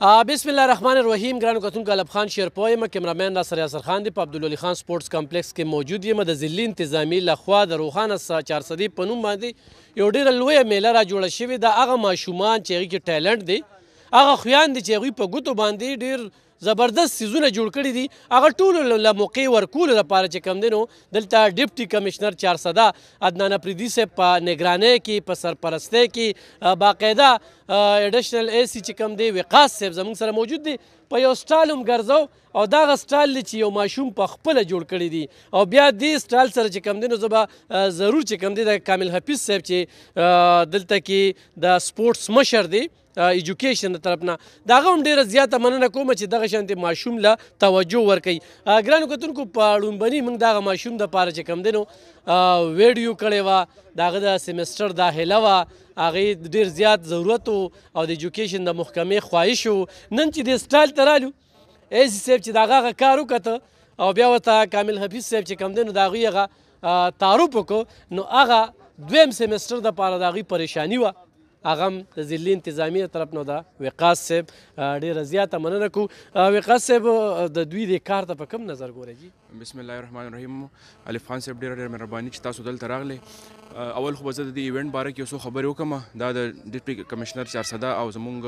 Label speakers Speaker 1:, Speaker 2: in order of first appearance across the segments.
Speaker 1: بسم الله الرحمن الرحیم ګرانو کتونکو الب خان شیرپوی یم کیمرامین ناصر یاسر خان دی په عبدالولي خان سپورټس کمپلیکس کې موجود یم د ضلعي انتظامي لخوا د روښانه 400 په نوم باندې یو ډېره لویه میله را جوړه شوې ده. هغه ماشومان چې هغې کې ټیلنټ دی، هغه خویان دي چې هغوی په ګوتو باندې ډېر زبردست څیزونه جوړ کړي دي، هغه ټولو له موقع ورکولو لپاره چې کوم دی نو دلته ډیپټي کمشنر 400 عدنان اپریدي صاحب په نگرانۍ کې په سرپرستۍ کې باقاعده اډیشنل اے سی چې کوم دی وقاص صاحب زموږ سره موجود دی. په یو سټال هم ګرځو او دغه سټال دی چې یو ماشوم په خپله جوړ کړی دی او بیا دې سټال سره چې کوم دی نو زه به ضرور چې کوم دی د کامل حفیظ صاحب چې دلته کې د سپورټس مشر دی ایجوکیشن د طرف نه د هغه هم ډېره زیاته مننه کوم چې دغه شانتې ماشوم له توجه ورکوي. ګرانو کتونکو په لومبني موږ دغه ماشوم دپاره چې کوم دی نو ویډیو کړې وه، د هغه د سیمسټر داخله وه، هغې ډېر زیات ضرورت او د ایجوکیشن د محکمې خواهش و. نن چې دې سټایل ته رالو اے سی صاحب چې د هغه کار وکته او بیا ورته کامل حفیظ صاحب چې کوم دی نو د هغوی هغه تعارف وکړو نو هغه دویم سیمسټر دپاره د هغوی پریشاني وه، هغه هم د ضلعي انتظامي طرف نه د وقاص صاحب ډېره زیاته مننه کوو. وقاص صاحب د دوی د کار ته په کوم نظر ګورئ؟ جی
Speaker 2: بسم الله الرحمن الرحیم. الف خان صاحب ډېره مهرباني چې تاسو دلته راغلی. اول خو به زه د دې ایونټ باره کې یو څو خبرې وکړم. دا د ډیپټي کمشنر 400 او زمونږ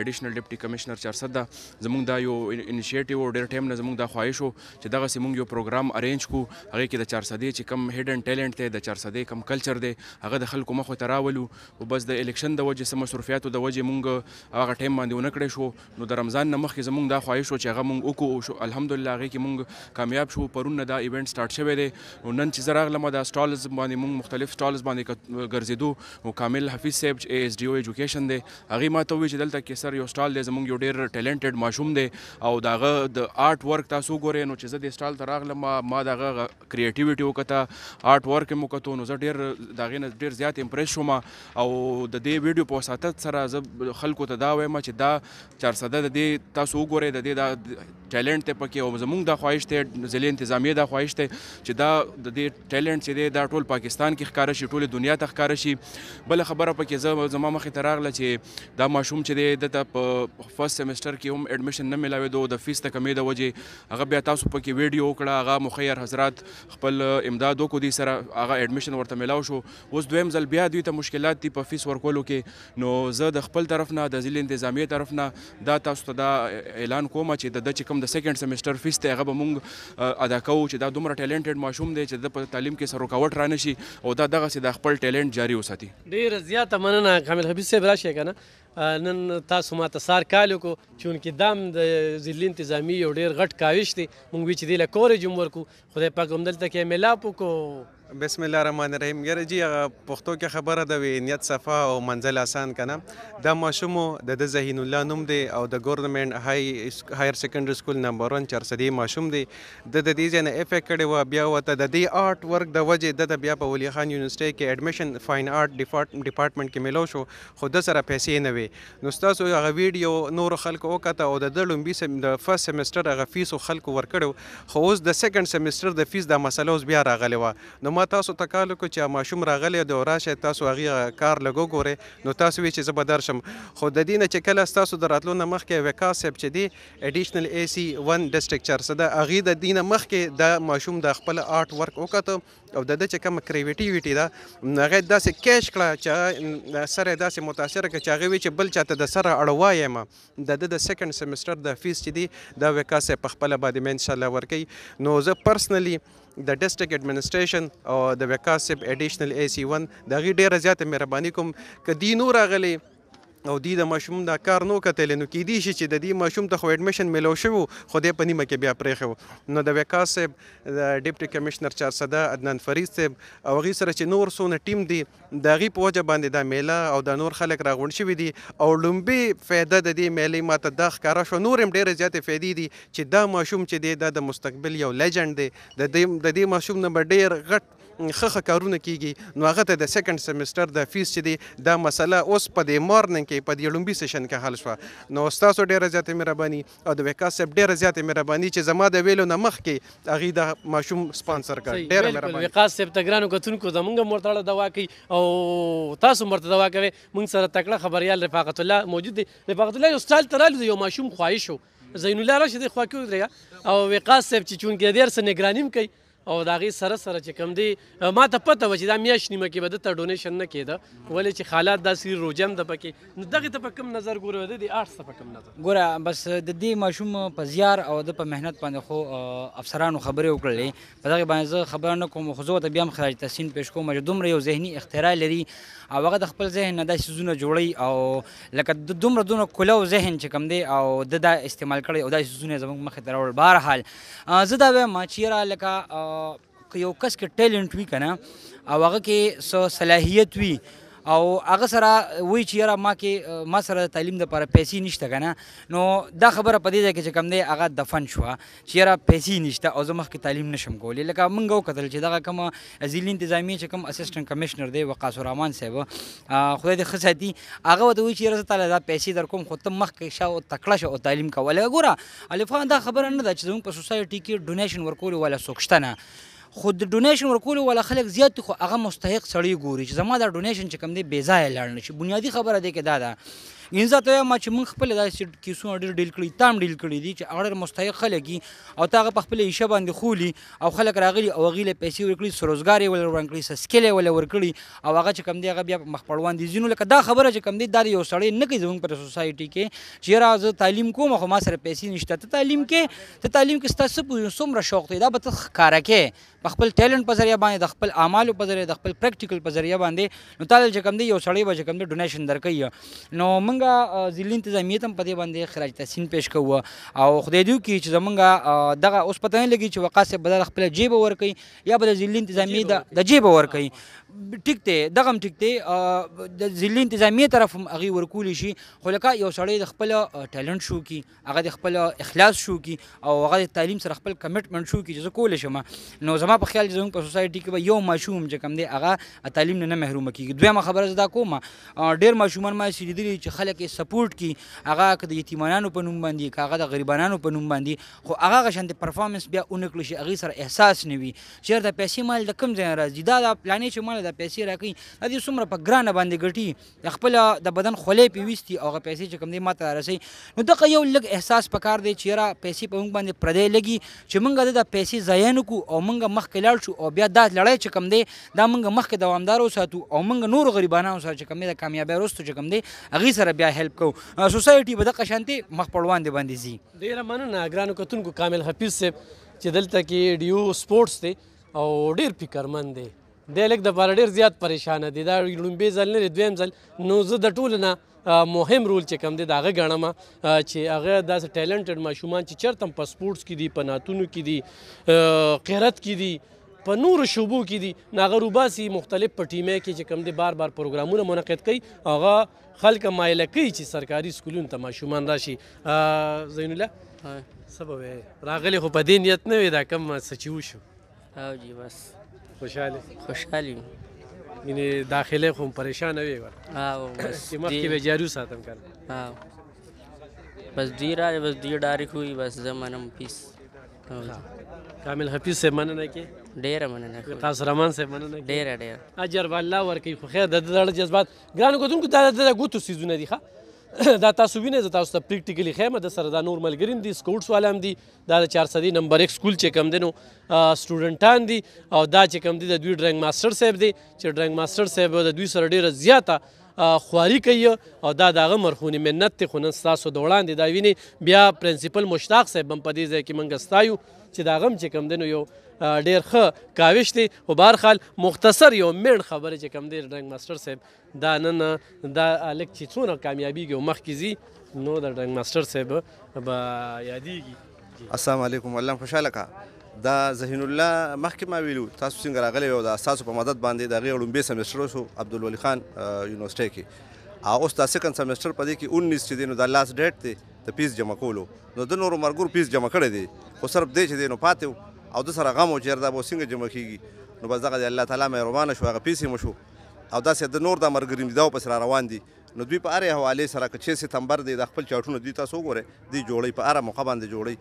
Speaker 2: اډیشنل ډیپټي کمشنر 400 زمونږ دا یو انیشیټیو و، ډېر ټایم نه زمونږ دا خواهش و چې دغسې مونږ یو پروګرام ارینج کړو، هغې کې د 400 چې کوم هیډن ټیلنټ دی، د 400 کوم کلچر دی، هغه د خلکو مخو ته راولو. او بس د الیکشن د وجې څه مصروفیاتو د وجې مونږ هغه ټایم باندې ونه کړی شو. نو د رمضان نه مخکې زمونږ دا خواهش و چې هغه مونږ وکړو. الحمدلله هغې کې مونږ کامیاب شو. پرون نه دا ایونټ سټارټ شوی دی او نن چې زه راغلم دا سټالز باندې مونږ مختلف سټالز باندې ګرځېدو. او کامل حفیظ صاحب چې ایس ډي او ایجوکیشن دی، هغې ما ته وویل چې دلته کې سر یو سټال دی، زموږ یو ډېر ټیلنټډ ماشوم دی او د هغه د آرټ ورک تاسو وګورئ. نو چې زه دې سټال ته راغلم ما د هغه کریټیویټي وکته، آرټ ورک یې وکتو، نو زه ډېر د هغې نه ډېر زیات امپریس شوم. او د دې ویډیو په وساطت سره زه خلکو ته دا وایم چې دا 400 د دې تاسو وګورئ، د دې دا ټیلنټ دی پکې او زموږ دا خواهش دی، ضلعي انتظامیې دا خواهش دی چې دا د دې ټیلنټ چې دی دا ټول پاکستان کې ښکاره شي، ټولې دنیا ته ښکاره شي. بله خبره پکې زما مخې ته راغله چې دا ماشوم چې دی دته په فرست سیمسټر کې هم اډمیشن نه میلاوېدو د فیس د کمۍ د وجې. هغه بیا تاسو پکې ویډیو وکړه، هغه مخیر حضرات خپل امداد وکړو، دوی سره هغه اډمیشن ورته میلاو شو. اوس دویم ځل بیا دوی ته مشکلات دي په فیس ورکولو کې. نو زه د خپل طرف نه د ضلعي انتظامیې طرف نه دا تاسو ته دا اعلان کوم چې د چې کوم د سیکنډ سیمسټر فیس دی هغه به مونږ ادا کوو، چې دا دومره ټیلنټډ ماشوم دی چې د په تعلیم کې سر رکاوټ را نه شي او دا دغسې د خپل ټیلنټ جاري وساتي.
Speaker 1: ډېره زیاته مننه کامل حفیظ صاحب. راشئ که نه نن تاسو ما ته سار کال وکړو چونکې دا هم د ضلعي انتظامي یو ډېر غټ کاوش دی. مونږ وی چې دې له کوریج هم ورکړو، خدای پاک هم دلته کې میلاپ وکړو.
Speaker 3: بسم الله الرحمن الرحیم. یاره جی هغه پښتو کې خبره ده وي نیت صفا او منزل آسان که نه. دا ماشوم د ذهین الله نوم دی او د ګورنمنټ هایر سیکنډري سکول نمبر 1 400 ماشوم دی. د دې ځای نه افیک کړی وه، بیا ورته د دې آرټ ورک د وجې د بیا په ولي خان یونیورسټۍ کې اډمیشن فاین آرټ ډپارټمنټ کې میلو شو، خو د سره پیسې نه وي. نو ستاسو هغه ویډیو نورو خلکو وکته او د لومبي د فرست سیمسټر هغه فیس خلکو ورکړو، خو اوس د سیکنډ سیمسټر د فیس دا مسله اوس بیا راغلې وه. نو ما تاسو ته کال وکړو چې ماشوم راغلی دی او راشئ تاسو هغې کار لږ وګورئ. نو تاسو وی چې زه به درشم، خو د دې نه چې کله ستاسو د راتلو نه مخکې وقاص صاحب چې دی اډیشنل اے سی 1 ډسټرکټ 400 هغې د دې نه مخکې دا ماشوم د خپل آرټ ورک وکته او د ده چې کومه کریټیویټي ده هغې داسې کیش کړه چې سر یې داسې متاثره کړه چې هغې وی چې بل چاته د سره اړوا یم. د ده د سیکنډ سیمسټر د فیس چې دی دا وقاص صاحب په خپله باندې مې انشاءالله ورکوي. نو زه پرسنلي د ډسټرکټ اډمنسټریشن او د وقاص صاحب اډیشنل اے سی 1 د هغې ډېره زیاته مهرباني کوم. که دی نو راغلی او دی د ماشوم دا کار نو کتلی نو کیدای شي چې د دې ماشوم ته خو اډمیشن میلو شوی خو دی په نیمه کې بیا پرېښی. نو د وقاص صاحب د ډیپټي کمشنر 400 عدنان فرید صاحب او هغې سره چې نور څونه ټیم دی د هغې په وجه باندې دا میله او دا نور خلک راغونډ شوي دي او لومبي فایده د دې میلې ما ته دا ښکاره شوه. نور هم ډېرې زیاتې فایدې دي چې دا ماشوم چې دی دا د مستقبل یو لیجنډ دی. د دې ماشوم نه به ډېر غټ ښه کارونه کیږي نو هغه ته د سیکنډ سیمسټر د فیس چې دی دا مسله اوس په دې مارننګ کې په دې لومبي سیشن کې حل شوه نو ستاسو ډیره زیاته مهرباني او د وکاس صاحب ډیره زیاته مهرباني چې زما د ویلو نه مخکې هغې د ماشوم سپانسر کړ ډیره مهرباني
Speaker 1: وقاص صاحب ته ګرانو کتونکو زمونږ هم ورته دوا کوي او تاسو هم ورته دوا کوئ موږ سره تکړه خبریال رفاقت الله موجود دی. رفاقت الله یو سټایل ته رالو د یو ماشوم خواهش و زین الله راشي د خوا کې ودرېږه او وقاص صاحب چې چونکې ډېر څه نګراني هم کوي او د هغې سره سره چې کوم دی ما ته پته وه چې دا میاشت نیمه کې به ده ته ډونیشن نه کېده ولې چې حالات داسې روجه هم ده پکې نو دغې ته په کوم نظر ګورو د دې آرټس ته په کوم نظر
Speaker 4: ګوره بس د دې ماشوم په زیار او د په محنت باندې خو افسرانو خبرې وکړلې په دغې باندې زه خبره نه کوم خو زه ورته بیا هم خراج تحسین پیش کوم چې دومره یو ذهني اختراع لري او هغه د خپل ذهن نه دا څیزونه جوړوي او لکه دومره کولو ذهن چې کوم دی او د دا استعمال کړی او دا څیزونه زموږ مخې ته راوړل. بهرحال زه دا وایم چې یاره لکه که یو کس کې ټیلنټ وي که نه او هغه کې څه صلاحیت وي او هغه سره وایي چې یاره ما سره د تعلیم دپاره پیسې نشته که نه نو دا خبره په دې ځای کې چې کوم دی هغه دفن شوه چې یاره پیسې نشته او زه مخکې تعلیم نشم کولی. لکه موږ وکتل چې دغه کومه ضلعي انتظامیه چې کوم اسسټنټ کمیشنر دی وقاص الرحمن صاحب خدای دې ښه ساتي هغه ورته وایي چې یاره زه تاله دا پیسې در کوم خو ته مخکې شه او تکړه شه او تعلیم کوه. لکه ګوره الف خان دا خبره نه ده چې زموږ په سوسایټي کې ډونیشن ورکولو والا څوک شته نه خو د ډونیشن ورکولو والا خلک زیات دي خو هغه مستحق سړی ګوري چې زما دا ډونیشن چې کوم دی بې ځایه لاړ نه شي. بنیادي خبره دی کې دا ده انځه ته وایم چې موږ خپل داسې کیسونه ډېر ډیل کړي تا هم ډیل کړي دي چې هغه ډېر مستحق خلک دي او تا هغه په خپله ایشه باندې خولي او خلک راغلي او هغې له پیسې ورکړي څه روزګار یې ول ورکړي څه سکل یې ول ورکړي او هغه چې کوم دی هغه بیا مخ پړوان دي ځینو لکه دا خبره چې کوم دی دا یو سړی نه کوي زموږ په سوسایټي کې چې یاره زه تعلیم کوم خو ما سره پیسې نشته. ته تعلیم کې ستا څه څومره شوق دی دا به ته ښکاره کې په خپل ټیلنټ په ذریعه باندې د خپل اعمالو په ذریعه د خپل پریکټیکل په ذریعه باندې نو تا چې کوم دی یو سړی به چې کوم دی ډونیشن درکوي نو موږ ضلعي انتظامیې ته هم په دې باندې خراج تحسین پیش کوو او خدای دې وکړي چې زموږ دغه اوس پته نه لګي چې وقاص صاحب به د خپله جیبه ورکوي یا به د ضلعي انتظامیې د جیبه ورکوي ټیک دی دغه هم ټیک دی د ضلعي انتظامیې طرف هم هغې ورکولی شي خو لکه یو سړی د خپل ټیلنټ شو کړي هغه د خپل اخلاص شو کړي او هغه د تعلیم سره خپل کمیټمنټ شو کړي چې زه کولی شم نو زما په خیال چې زموږ په سوسایټي کې به یو ماشوم چې کوم دی هغه تعلیم نه محرومه کېږي. دویمه خبره زه دا کوم ډېر ماشومان ما چې لیدلي چې خلک یې سپورټ کړي هغه که د یتیمانانو په نوم باندې که هغه د غریبانانو په نوم باندې خو هغه هغه شانتې پرفارمنس بیا ونه کړي شي هغې سره احساس نه وي چې یاره دا پیسې مال د کوم ځای نه راځي دا پلانې چې مال دا پیسې راکوي دا دې څومره په ګرانه باندې ګټي د خپله د بدن خولۍ پې ویستي او هغه پیسې چې کوم دی ما ته رارسوي نو دغه یو لږ احساس پکار دی چې یاره پیسې په موږ باندې پردی لګي چې موږ د پیسې ضایع نه کړو او موږ مخکې لاړ شو او بیا دا لړۍ چې کوم دی دا موږ مخکې دوامدار وساتو او موږ نورو غریبانو سره چې کوم دی د کامیابۍ وروسته چې کوم دی هغې سره بیا هیلپ کوو سوسایټي به دغه شانتې مخ په وړاندې باندې ځي.
Speaker 1: ډېره مننه ګرانو کتونکو کامل حفیظ صاحب چې دلته کې ډیو سپورټس دی او ډېر فکرمند دی دی لږ دپاره ډېر زیات پریشانه دی دا لومبی ځل نه دی دویم ځل نو زه د ټولو نه مهم رول چې کوم دی د هغه ګڼم چې هغه داسې ټیلنټډ ماشومان چې چېرته هم په سپورټس کې دي په نعتونو کې دي قیرت کې دي په نورو شعبو کې دي نو هغه روباسي مختلف په ټیمۍ کې چې کوم دی بار پروګرامونه منعقد کوي هغه خلک مایله کوي چې سرکاري سکولونو ته ماشومان راشي. زین الله څه به وایې راغلی خو په دې نیت نه وي دا کم څه چې وشو
Speaker 5: او جی بس
Speaker 1: خوشحال یم یعنې داخله خو پریشانه وي
Speaker 5: او بس
Speaker 1: چې مخکې به جارو ساتم کنه
Speaker 5: بس دوی راغلې بس دوی ډارې کوي بس زه منم پیس.
Speaker 1: کامل حفیظ صاحب مننه کې
Speaker 5: ډېره مننه
Speaker 1: وقاص الرحمن صاحب مننه
Speaker 5: ډېره
Speaker 1: اجر به الله ورکوي خو خیر د دغه جذبات ګرانو کتونکو دا د ګوتو څیزونه دي ښه دا تاسو وینئ زه تاسو ته پریکټیکلي ښیم د سره دا نور ملګري هم دي سکوټس والا هم دي دا د 400 نمبر 1 سکول چې کوم دی نو سټوډنټان دي او دا چې کوم دی د دوی ډرنګ ماسټر صاحب دی چې ډرنګ ماسټر صاحب د دوی سره ډېره زیاته خواري کوي او دا د هغه مرخونې منت دی خو نن ستاسو د وړاندې دا وینئ بیا پرنسپل مشتاق صاحب هم په دې ځای کې موږ ستایو چې د هغه هم چې کوم دی نو یو ډېر ښه کاوش دی خو بهرحال مختصر یو میړ خبرې چې کوم دی ډرنګ ماسټر صاحب دا نن دا هلک چې څونه کامیابیږي او مخکې ځي نو د ډرنګ ماسټر صاحب به یادیږي.
Speaker 6: السلام علیکم الله خوشحاله کا دا ذهین الله مخکې ما ویلو تاسو څنګه راغلی او د ستاسو په مدد باندې د هغې لومبی سیمسټر وشو عبدالولي خان یونیورسټۍ کې او اوس دا سیکنډ سیمسټر په دې کې 19 چې دی نو دا لاست ډیټ دی د فیس جمع کولو نو د نورو ملګرو فیس جمع کړی دی خو صرف دی چې دی نو پاتې او د سره غم و چې دا به څنګه جمع کېږي نو بس دغه الله تعالی مهربانه شو هغه پیسې مو شو او داسې د نور د مرګري دا پس را روان دي نو دوی په هرې حوالې سره که 6 سپتمبر دی د خپل چاټونه دوی تاسو وګورئ دوی جوړوي په هره موقع باندې جوړوي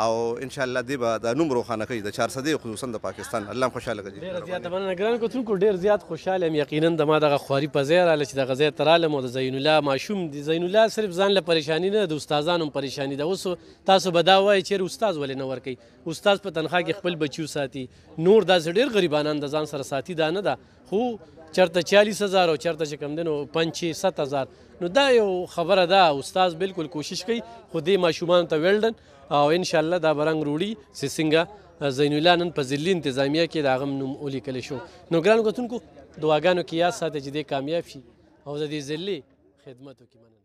Speaker 6: او انشاءالله دوی به د نوم روښانه کوي د 400 خصوصا د پاکستان الله هم خوشحاله کړي.
Speaker 1: ډېره زیاته مننه ګرانو کتونکو، ډېر زیات خوشحاله یم. یقینا د ما دغه خواري په ځای راغله چې دغه ځای ته رالم او د زین الله ماشوم دی. زین الله صرف ځان له پریشاني نه د استادانو هم پریشاني ده. اوس تاسو به دا وایئ چېرې استاد ولې نه ورکوي؟ استاد په تنخوا کې خپل بچیو ساتي، نور داسې ډېر غریبانان د ځان سره ساتي، دا نه ده. خو چرته 40,000 او چرته چې کوم دی نو 5-7,000 نو دا یو خبره ده. استاد بالکل کوشش کوي خو دې ماشومانو ته ویلډن او انشاءالله دا به رنګ وروړي چې څنګه زین الله نن په ضلعي انتظامیه کې د هغه نوم ولیکلی شو. نو ګرانو کتونکو دعاګانو کې یاد ساتئ چې دې کامیاب شي او د دې ضلعي خدمت وکړي. مننه.